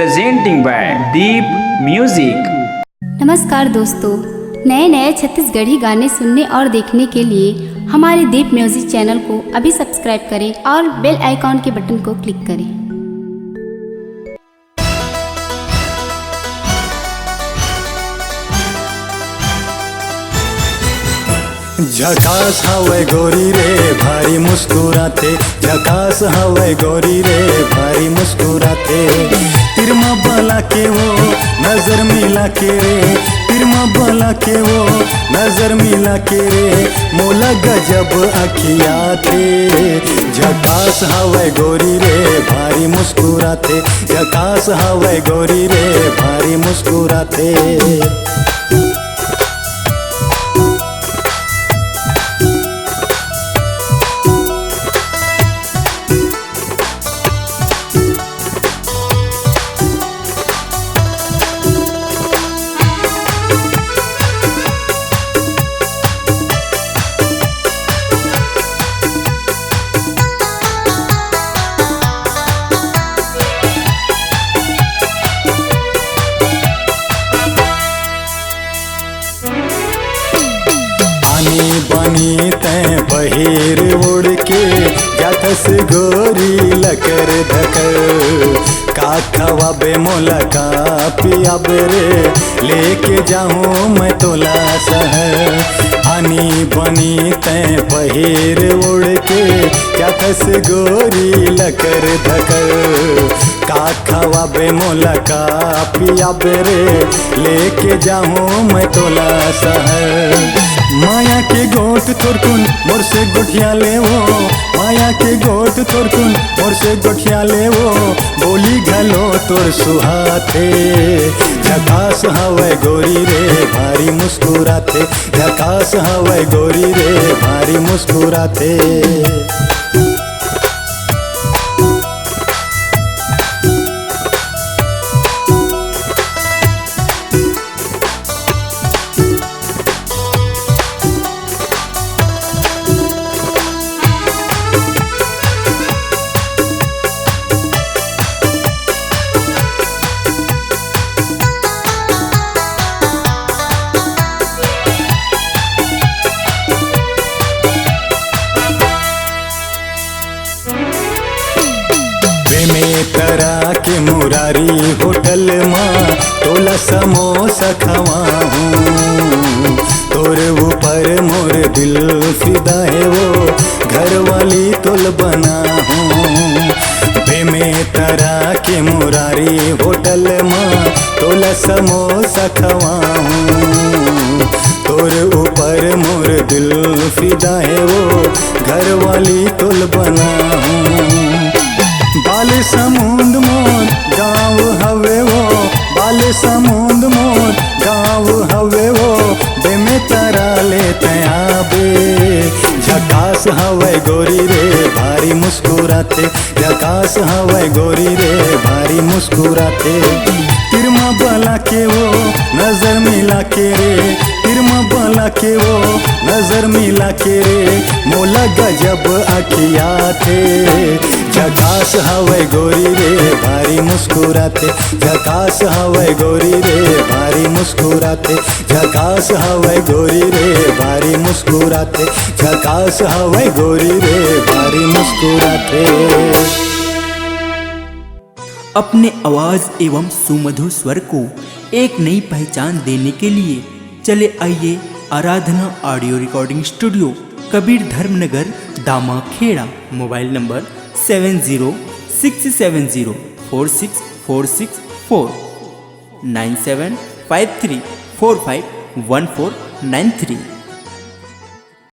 presenting by Deep Music। नमस्कार दोस्तों, नए नए छत्तीसगढ़ी गाने सुनने और देखने के लिए हमारे दीप म्यूजिक चैनल को अभी सब्सक्राइब करें और बेल आइकॉन के बटन को क्लिक करें। झकास हवे गोरी रे भारी मुस्कुराते, झकास हवे गोरी रे भारी मुस्कुराते। तिरमा बाला के वो नजर मिला के रे, तिरमा बाला के वो नजर मिला के रे, मोला गजब अखियाते। झकास हवे गोरी रे भारी मुस्कुराते, झकास हवे गोरी रे भारी मुस्कुराते। बनी तैं बहिर उड़ के जाथस गोरी लकर धकर, का खवाबे मोला का पियाबे रे, लेके जाऊँ मैं तोला शहर। आनी बनी तैं बहिर उड़ के जाथस गोरी लकर धकर, का खवाबे मोला का पियाबे रे, लेके जाऊँ मैं तोला शहर। माया के गोट तोरकुन मोर से गोठिया ले वो, माया के गोट तोरकुन मोर से गोठिया ले वो, बोली घलो तोर सुहाते। झकास हवे गोरी रे भारी मुस्कुराते, झकास हवे गोरी रे भारी मुस्कुराते। तरा के मुरारी होटल माँ तोला समोसा खवाऊँ, तोर ऊपर मोर दिल फिदा है वो, घर वाली तोल बना हूँ। बे में तरा के मुरारी होटल माँ तोला समोसा खवाऊँ, तोर ऊपर मोर दिल फिदा है वो, घर वाली तोल बना हूँ। बाले समुंद मोर गाँव हवे वो, बाले समुंद मोर गाँव हवे वो, बे में तरा ले तयाबे। झकास हवे गोरी रे भारी मुस्कुराते, झकास हवे गोरी रे भारी मुस्कुराते। तिरमा बाला के वो नजर मिला के रे, तिरमा बाला के वो नजर मिला के रे, मोला गजब अखियाते। झकास हवे गोरी रे भारी मुस्कुराते, झकास हवे गोरी रे भारी मुस्कुराते, झकास हवे गोरी रे भारी मुस्कुराते, झकास हवे गोरी रे भारी मुस्कुराते। अपने आवाज एवं सुमधुर स्वर को एक नई पहचान देने के लिए चले आइए Aradhana audio recording studio, Kabir Dharmnagar, Damakheda. Mobile number 7067046464 9753451493।